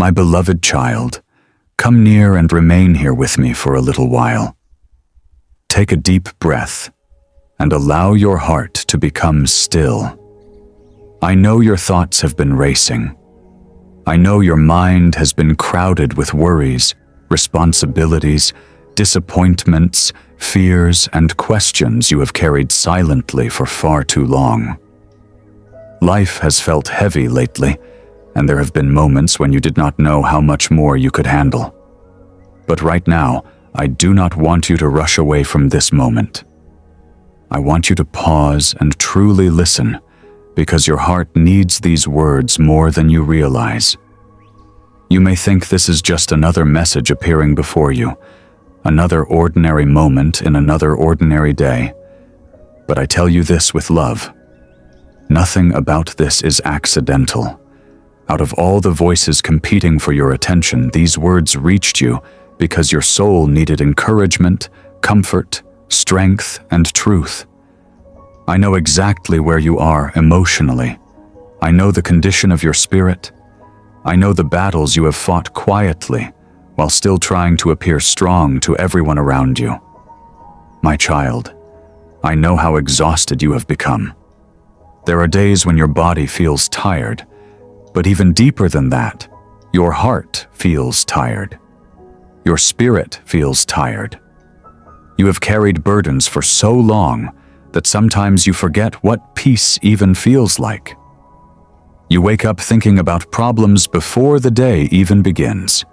My beloved child, come near and remain here with me for a little while. Take a deep breath and allow your heart to become still. I know your thoughts have been racing. I know your mind has been crowded with worries, responsibilities, disappointments, fears, and questions you have carried silently for far too long. Life has felt heavy lately, and there have been moments when you did not know how much more you could handle. But right now, I do not want you to rush away from this moment. I want you to pause and truly listen, because your heart needs these words more than you realize. You may think this is just another message appearing before you, another ordinary moment in another ordinary day. But I tell you this with love. Nothing about this is accidental. Out of all the voices competing for your attention, these words reached you because your soul needed encouragement, comfort, strength, and truth. I know exactly where you are emotionally. I know the condition of your spirit. I know the battles you have fought quietly while still trying to appear strong to everyone around you. My child, I know how exhausted you have become. There are days when your body feels tired, but even deeper than that, your heart feels tired. Your spirit feels tired. You have carried burdens for so long that sometimes you forget what peace even feels like. You wake up thinking about problems before the day even begins.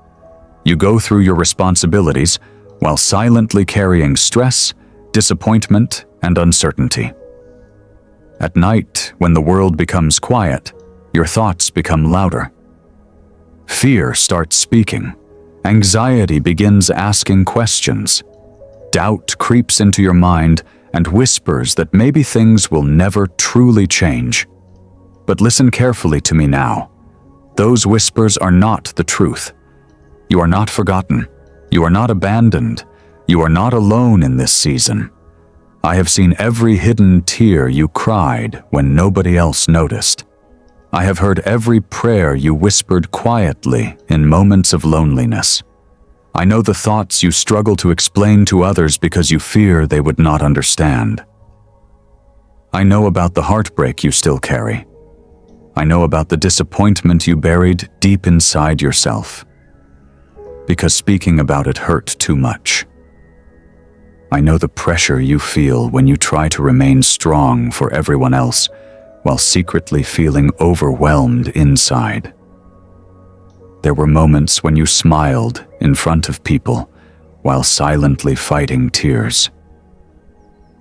You go through your responsibilities while silently carrying stress, disappointment, and uncertainty. At night, when the world becomes quiet, your thoughts become louder. Fear starts speaking. Anxiety begins asking questions. Doubt creeps into your mind and whispers that maybe things will never truly change. But listen carefully to me now. Those whispers are not the truth. You are not forgotten. You are not abandoned. You are not alone in this season. I have seen every hidden tear you cried when nobody else noticed. I have heard every prayer you whispered quietly in moments of loneliness. I know the thoughts you struggle to explain to others because you fear they would not understand. I know about the heartbreak you still carry. I know about the disappointment you buried deep inside yourself, because speaking about it hurt too much. I know the pressure you feel when you try to remain strong for everyone else while secretly feeling overwhelmed inside. There were moments when you smiled in front of people while silently fighting tears.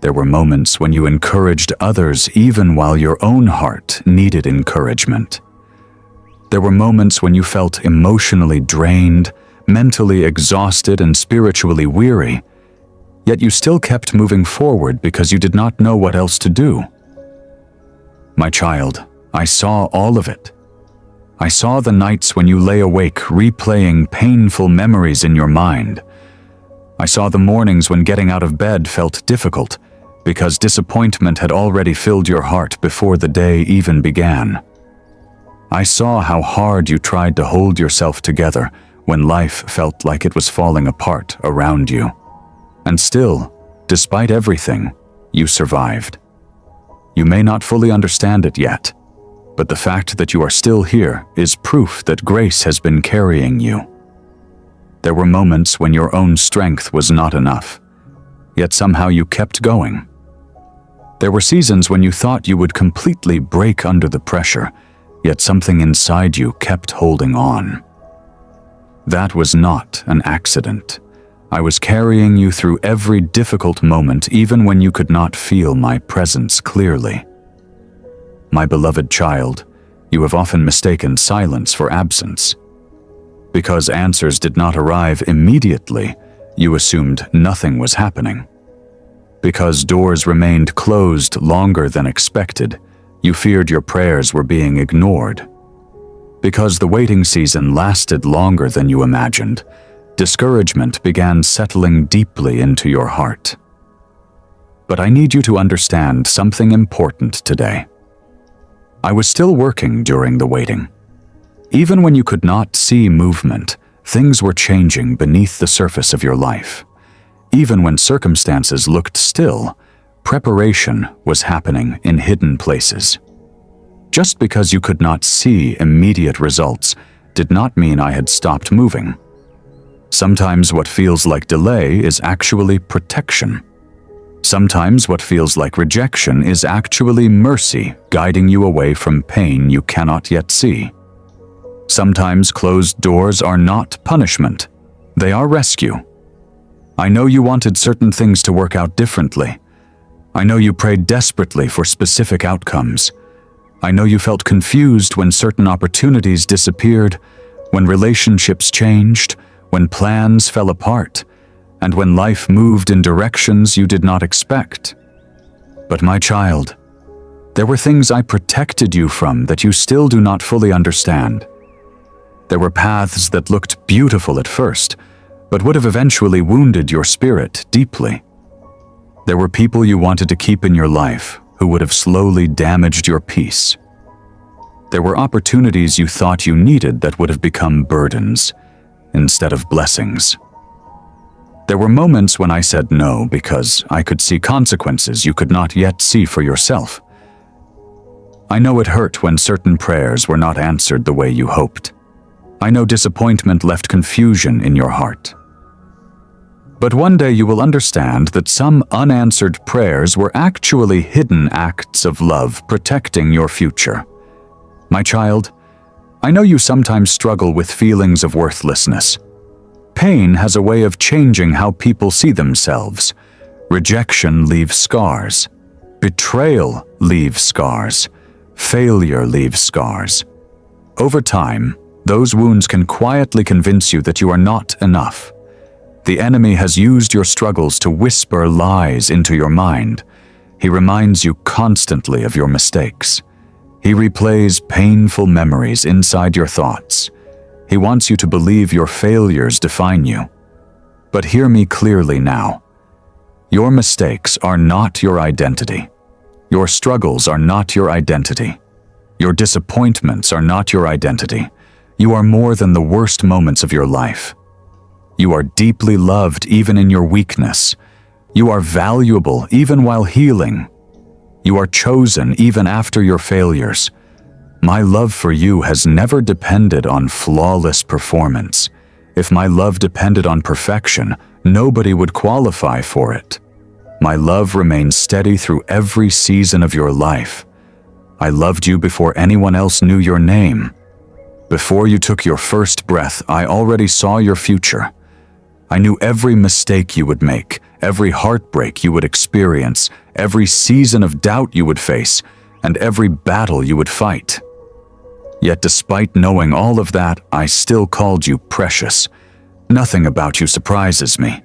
There were moments when you encouraged others even while your own heart needed encouragement. There were moments when you felt emotionally drained, mentally exhausted, and spiritually weary, yet you still kept moving forward because you did not know what else to do. My child, I saw all of it. I saw the nights when you lay awake replaying painful memories in your mind. I saw the mornings when getting out of bed felt difficult because disappointment had already filled your heart before the day even began. I saw how hard you tried to hold yourself together when life felt like it was falling apart around you. And still, despite everything, you survived. You may not fully understand it yet, but the fact that you are still here is proof that grace has been carrying you. There were moments when your own strength was not enough, yet somehow you kept going. There were seasons when you thought you would completely break under the pressure, yet something inside you kept holding on. That was not an accident. I was carrying you through every difficult moment, even when you could not feel my presence clearly. My beloved child, you have often mistaken silence for absence. Because answers did not arrive immediately, you assumed nothing was happening. Because doors remained closed longer than expected, you feared your prayers were being ignored. Because the waiting season lasted longer than you imagined, discouragement began settling deeply into your heart. But I need you to understand something important today. I was still working during the waiting. Even when you could not see movement, things were changing beneath the surface of your life. Even when circumstances looked still, preparation was happening in hidden places. Just because you could not see immediate results did not mean I had stopped moving. Sometimes what feels like delay is actually protection. Sometimes what feels like rejection is actually mercy guiding you away from pain you cannot yet see. Sometimes closed doors are not punishment. They are rescue. I know you wanted certain things to work out differently. I know you prayed desperately for specific outcomes. I know you felt confused when certain opportunities disappeared, when relationships changed, when plans fell apart, and when life moved in directions you did not expect. But my child, there were things I protected you from that you still do not fully understand. There were paths that looked beautiful at first, but would have eventually wounded your spirit deeply. There were people you wanted to keep in your life who would have slowly damaged your peace. There were opportunities you thought you needed that would have become burdens instead of blessings. There were moments when I said no because I could see consequences you could not yet see for yourself. I know it hurt when certain prayers were not answered the way you hoped. I know disappointment left confusion in your heart. But one day you will understand that some unanswered prayers were actually hidden acts of love protecting your future. My child, I know you sometimes struggle with feelings of worthlessness. Pain has a way of changing how people see themselves. Rejection leaves scars. Betrayal leaves scars. Failure leaves scars. Over time, those wounds can quietly convince you that you are not enough. The enemy has used your struggles to whisper lies into your mind. He reminds you constantly of your mistakes. He replays painful memories inside your thoughts. He wants you to believe your failures define you. But hear me clearly now. Your mistakes are not your identity. Your struggles are not your identity. Your disappointments are not your identity. You are more than the worst moments of your life. You are deeply loved even in your weakness. You are valuable even while healing. You are chosen even after your failures. My love for you has never depended on flawless performance. If my love depended on perfection, nobody would qualify for it. My love remains steady through every season of your life. I loved you before anyone else knew your name. Before you took your first breath, I already saw your future. I knew every mistake you would make, every heartbreak you would experience, every season of doubt you would face, and every battle you would fight. Yet despite knowing all of that, I still called you precious. Nothing about you surprises me.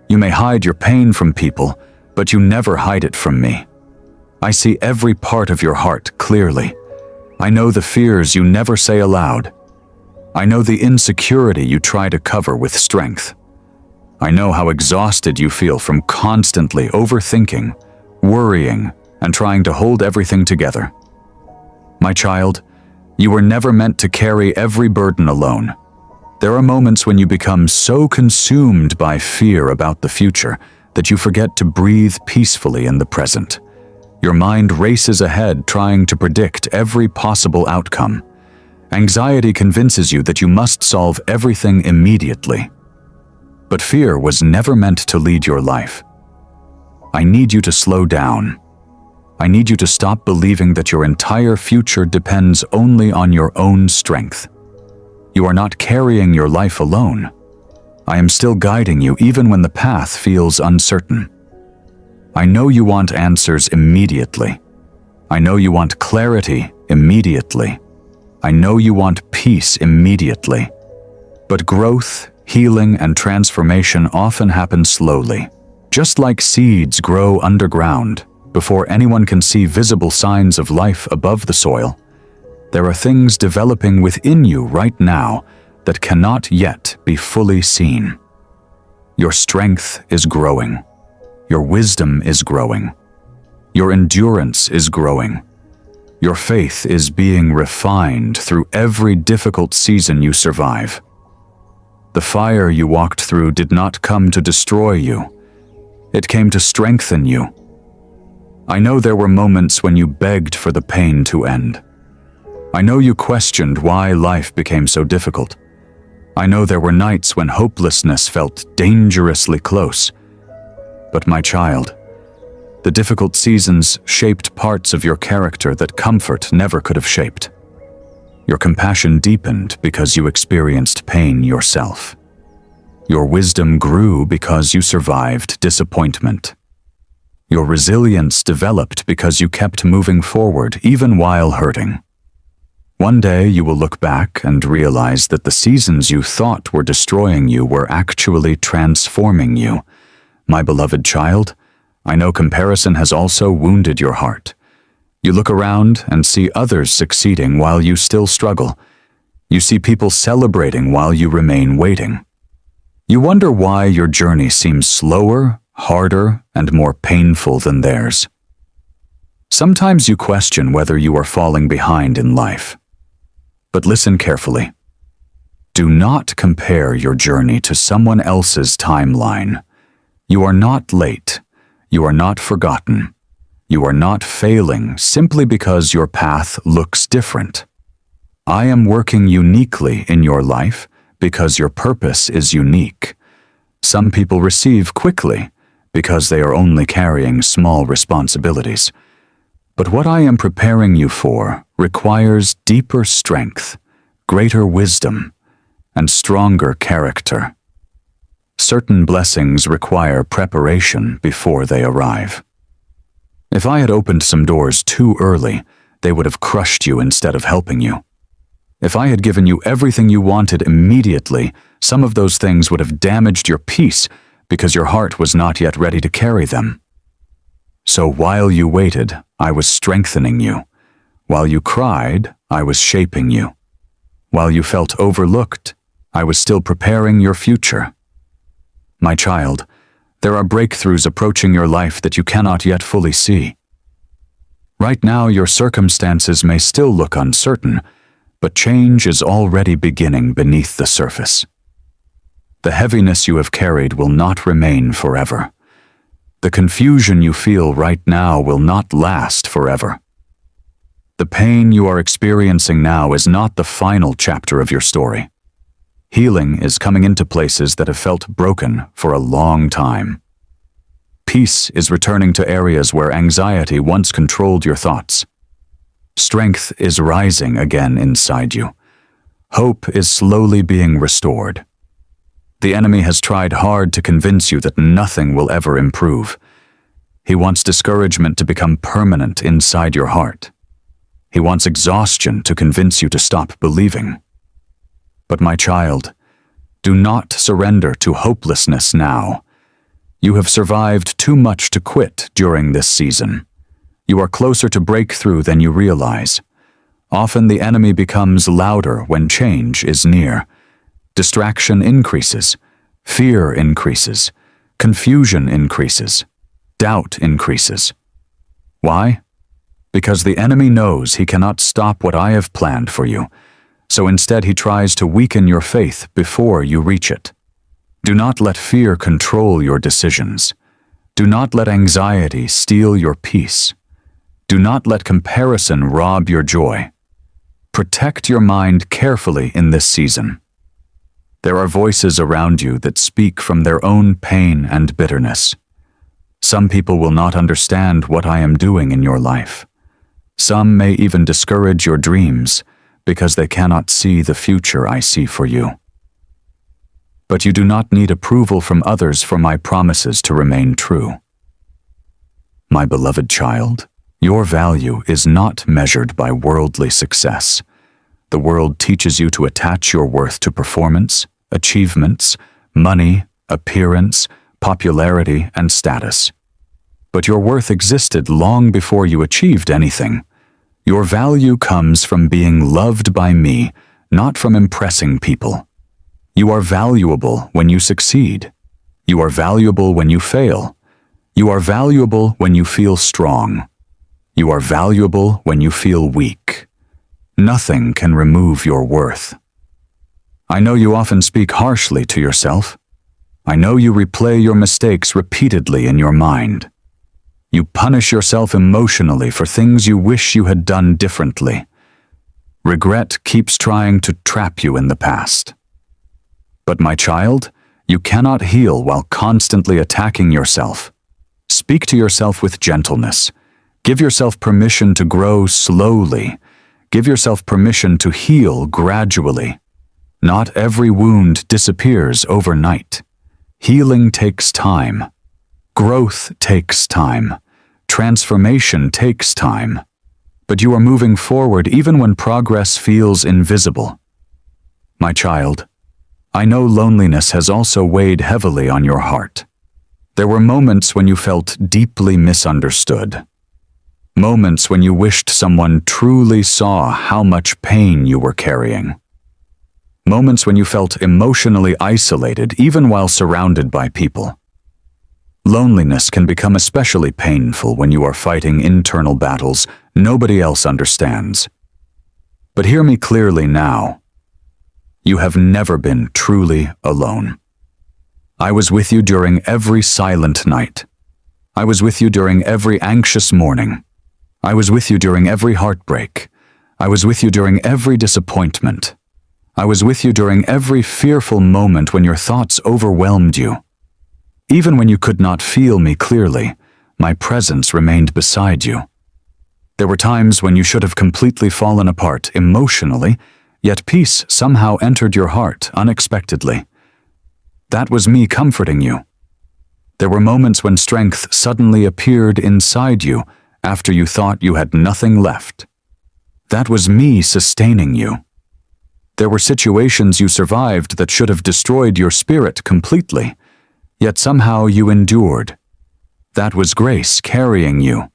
You may hide your pain from people, but you never hide it from me. I see every part of your heart clearly. I know the fears you never say aloud. I know the insecurity you try to cover with strength. I know how exhausted you feel from constantly overthinking, worrying, and trying to hold everything together. My child, you were never meant to carry every burden alone. There are moments when you become so consumed by fear about the future that you forget to breathe peacefully in the present. Your mind races ahead trying to predict every possible outcome. Anxiety convinces you that you must solve everything immediately. But fear was never meant to lead your life. I need you to slow down. I need you to stop believing that your entire future depends only on your own strength. You are not carrying your life alone. I am still guiding you even when the path feels uncertain. I know you want answers immediately. I know you want clarity immediately. I know you want peace immediately. But growth, healing, and transformation often happen slowly. Just like seeds grow underground, before anyone can see visible signs of life above the soil, there are things developing within you right now that cannot yet be fully seen. Your strength is growing. Your wisdom is growing. Your endurance is growing. Your faith is being refined through every difficult season you survive. The fire you walked through did not come to destroy you. It came to strengthen you. I know there were moments when you begged for the pain to end. I know you questioned why life became so difficult. I know there were nights when hopelessness felt dangerously close. But my child, the difficult seasons shaped parts of your character that comfort never could have shaped. Your compassion deepened because you experienced pain yourself. Your wisdom grew because you survived disappointment. Your resilience developed because you kept moving forward even while hurting. One day you will look back and realize that the seasons you thought were destroying you were actually transforming you. My beloved child, I know comparison has also wounded your heart. You look around and see others succeeding while you still struggle. You see people celebrating while you remain waiting. You wonder why your journey seems slower, harder, and more painful than theirs. Sometimes you question whether you are falling behind in life. But listen carefully. Do not compare your journey to someone else's timeline. You are not late. You are not forgotten. You are not failing simply because your path looks different. I am working uniquely in your life because your purpose is unique. Some people receive quickly because they are only carrying small responsibilities. But what I am preparing you for requires deeper strength, greater wisdom, and stronger character. Certain blessings require preparation before they arrive. If I had opened some doors too early, they would have crushed you instead of helping you. If I had given you everything you wanted immediately, some of those things would have damaged your peace because your heart was not yet ready to carry them. So while you waited, I was strengthening you. While you cried, I was shaping you. While you felt overlooked, I was still preparing your future. My child, there are breakthroughs approaching your life that you cannot yet fully see. Right now, your circumstances may still look uncertain, but change is already beginning beneath the surface. The heaviness you have carried will not remain forever. The confusion you feel right now will not last forever. The pain you are experiencing now is not the final chapter of your story. Healing is coming into places that have felt broken for a long time. Peace is returning to areas where anxiety once controlled your thoughts. Strength is rising again inside you. Hope is slowly being restored. The enemy has tried hard to convince you that nothing will ever improve. He wants discouragement to become permanent inside your heart. He wants exhaustion to convince you to stop believing. But my child, do not surrender to hopelessness now. You have survived too much to quit during this season. You are closer to breakthrough than you realize. Often the enemy becomes louder when change is near. Distraction increases, fear increases, confusion increases, doubt increases. Why? Because the enemy knows he cannot stop what I have planned for you. So instead he tries to weaken your faith before you reach it. Do not let fear control your decisions. Do not let anxiety steal your peace. Do not let comparison rob your joy. Protect your mind carefully in this season. There are voices around you that speak from their own pain and bitterness. Some people will not understand what I am doing in your life. Some may even discourage your dreams because they cannot see the future I see for you. But you do not need approval from others for my promises to remain true. My beloved child, your value is not measured by worldly success. The world teaches you to attach your worth to performance, achievements, money, appearance, popularity, and status. But your worth existed long before you achieved anything. Your value comes from being loved by me, not from impressing people. You are valuable when you succeed. You are valuable when you fail. You are valuable when you feel strong. You are valuable when you feel weak. Nothing can remove your worth. I know you often speak harshly to yourself. I know you replay your mistakes repeatedly in your mind. You punish yourself emotionally for things you wish you had done differently. Regret keeps trying to trap you in the past. But my child, you cannot heal while constantly attacking yourself. Speak to yourself with gentleness. Give yourself permission to grow slowly. Give yourself permission to heal gradually. Not every wound disappears overnight. Healing takes time. Growth takes time. Transformation takes time. But you are moving forward even when progress feels invisible. My child, I know loneliness has also weighed heavily on your heart. There were moments when you felt deeply misunderstood. Moments when you wished someone truly saw how much pain you were carrying. Moments when you felt emotionally isolated even while surrounded by people. Loneliness can become especially painful when you are fighting internal battles nobody else understands. But hear me clearly now. You have never been truly alone. I was with you during every silent night. I was with you during every anxious morning. I was with you during every heartbreak. I was with you during every disappointment. I was with you during every fearful moment when your thoughts overwhelmed you. Even when you could not feel me clearly, my presence remained beside you. There were times when you should have completely fallen apart emotionally, yet peace somehow entered your heart unexpectedly. That was me comforting you. There were moments when strength suddenly appeared inside you after you thought you had nothing left. That was me sustaining you. There were situations you survived that should have destroyed your spirit completely, yet somehow you endured. That was grace carrying you.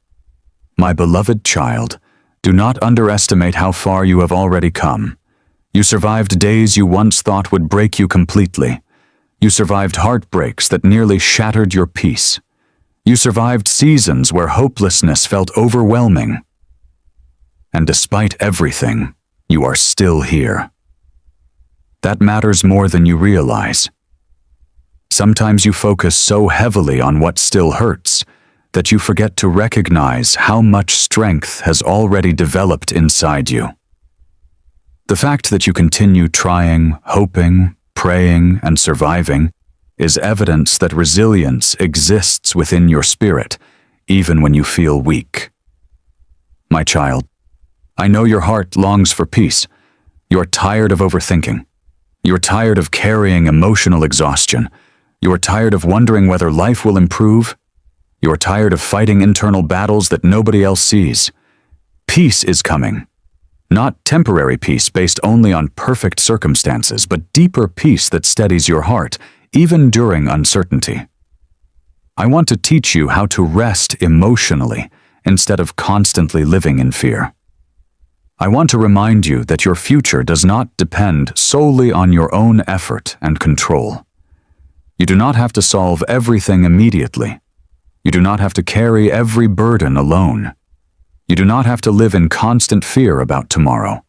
My beloved child, do not underestimate how far you have already come. You survived days you once thought would break you completely. You survived heartbreaks that nearly shattered your peace. You survived seasons where hopelessness felt overwhelming. And despite everything, you are still here. That matters more than you realize. Sometimes you focus so heavily on what still hurts that you forget to recognize how much strength has already developed inside you. The fact that you continue trying, hoping, praying, and surviving is evidence that resilience exists within your spirit, even when you feel weak. My child, I know your heart longs for peace. You are tired of overthinking. You are tired of carrying emotional exhaustion. You are tired of wondering whether life will improve. You are tired of fighting internal battles that nobody else sees. Peace is coming. Not temporary peace based only on perfect circumstances, but deeper peace that steadies your heart, even during uncertainty. I want to teach you how to rest emotionally instead of constantly living in fear. I want to remind you that your future does not depend solely on your own effort and control. You do not have to solve everything immediately. You do not have to carry every burden alone. You do not have to live in constant fear about tomorrow.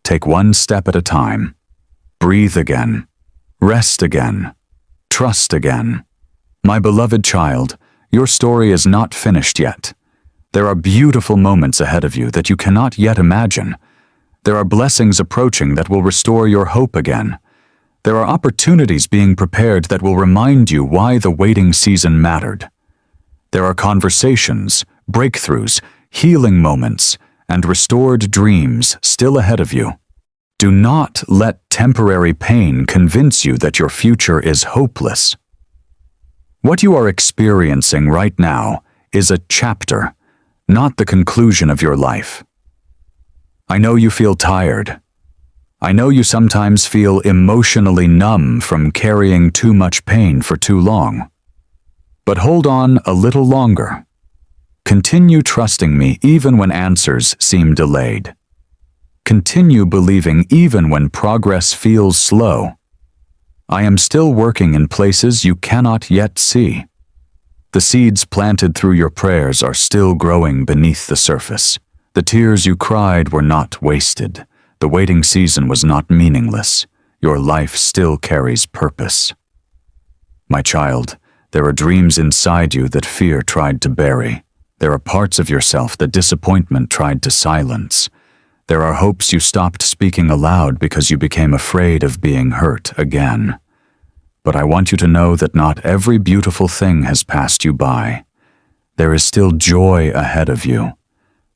Take one step at a time. Breathe again. Rest again. Trust again. My beloved child, your story is not finished yet. There are beautiful moments ahead of you that you cannot yet imagine. There are blessings approaching that will restore your hope again. There are opportunities being prepared that will remind you why the waiting season mattered. There are conversations, breakthroughs, healing moments, and restored dreams still ahead of you. Do not let temporary pain convince you that your future is hopeless. What you are experiencing right now is a chapter, not the conclusion of your life. I know you feel tired. I know you sometimes feel emotionally numb from carrying too much pain for too long. But hold on a little longer. Continue trusting me even when answers seem delayed. Continue believing even when progress feels slow. I am still working in places you cannot yet see. The seeds planted through your prayers are still growing beneath the surface. The tears you cried were not wasted. The waiting season was not meaningless. Your life still carries purpose. My child, there are dreams inside you that fear tried to bury. There are parts of yourself that disappointment tried to silence. There are hopes you stopped speaking aloud because you became afraid of being hurt again. But I want you to know that not every beautiful thing has passed you by. There is still joy ahead of you.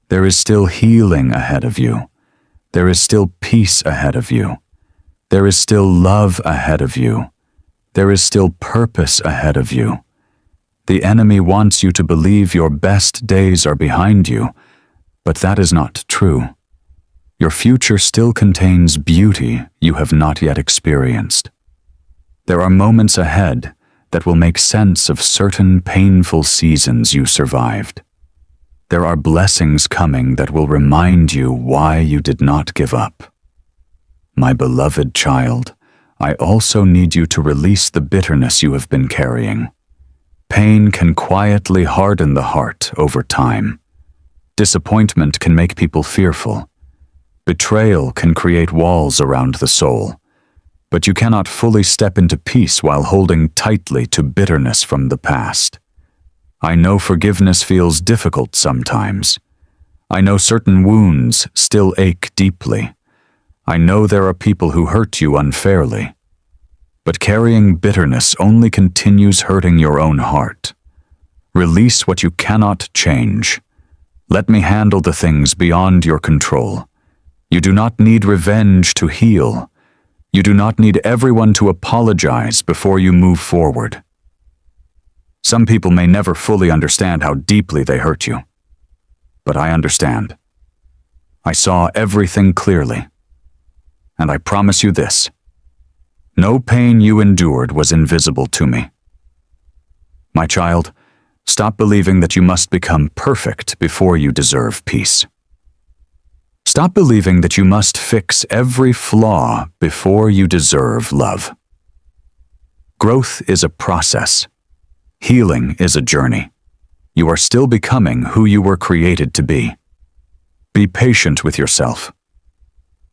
There is still healing ahead of you. There is still peace ahead of you. There is still love ahead of you. There is still purpose ahead of you. The enemy wants you to believe your best days are behind you, but that is not true. Your future still contains beauty you have not yet experienced. There are moments ahead that will make sense of certain painful seasons you survived. There are blessings coming that will remind you why you did not give up. My beloved child, I also need you to release the bitterness you have been carrying. Pain can quietly harden the heart over time. Disappointment can make people fearful. Betrayal can create walls around the soul. But you cannot fully step into peace while holding tightly to bitterness from the past. I know forgiveness feels difficult sometimes. I know certain wounds still ache deeply. I know there are people who hurt you unfairly. But carrying bitterness only continues hurting your own heart. Release what you cannot change. Let me handle the things beyond your control. You do not need revenge to heal. You do not need everyone to apologize before you move forward. Some people may never fully understand how deeply they hurt you. But I understand. I saw everything clearly. And I promise you this: no pain you endured was invisible to me. My child, stop believing that you must become perfect before you deserve peace. Stop believing that you must fix every flaw before you deserve love. Growth is a process. Healing is a journey. You are still becoming who you were created to be. Be patient with yourself.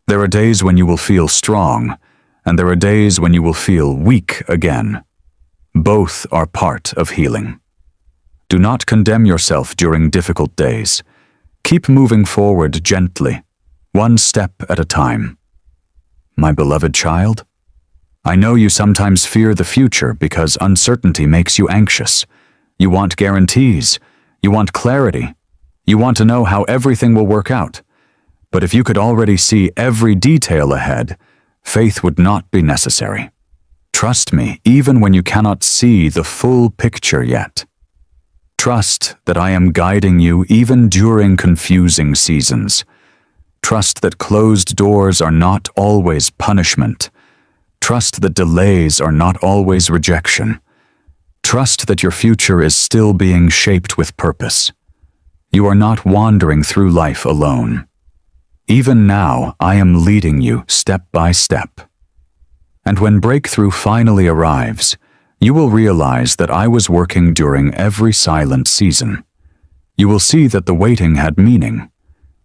There are days when you will feel strong, and there are days when you will feel weak again. Both are part of healing. Do not condemn yourself during difficult days. Keep moving forward gently, one step at a time. My beloved child, I know you sometimes fear the future because uncertainty makes you anxious. You want guarantees. You want clarity. You want to know how everything will work out. But if you could already see every detail ahead, faith would not be necessary. Trust me, even when you cannot see the full picture yet. Trust that I am guiding you even during confusing seasons. Trust that closed doors are not always punishment. Trust that delays are not always rejection. Trust that your future is still being shaped with purpose. You are not wandering through life alone. Even now, I am leading you step by step. And when breakthrough finally arrives, you will realize that I was working during every silent season. You will see that the waiting had meaning.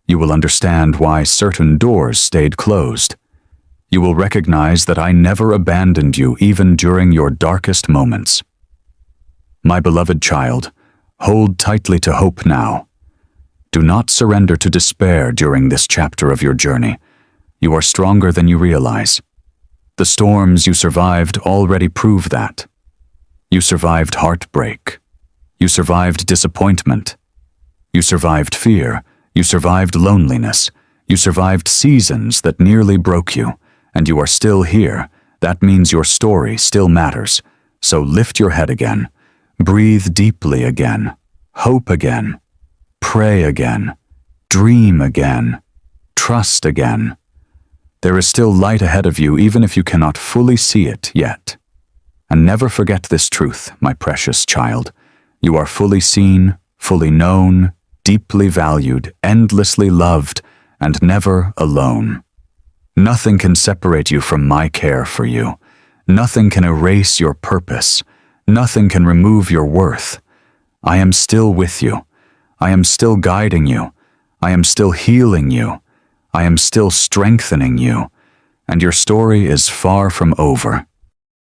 You will understand why certain doors stayed closed. You will recognize that I never abandoned you even during your darkest moments. My beloved child, hold tightly to hope now. Do not surrender to despair during this chapter of your journey. You are stronger than you realize. The storms you survived already prove that. You survived heartbreak. You survived disappointment. You survived fear. You survived loneliness. You survived seasons that nearly broke you, and you are still here. That means your story still matters. So lift your head again. Breathe deeply again. Hope again. Pray again. Dream again. Trust again. There is still light ahead of you even if you cannot fully see it yet. And never forget this truth, my precious child. You are fully seen, fully known, deeply valued, endlessly loved, and never alone. Nothing can separate you from my care for you. Nothing can erase your purpose. Nothing can remove your worth. I am still with you. I am still guiding you. I am still healing you. I am still strengthening you. And your story is far from over.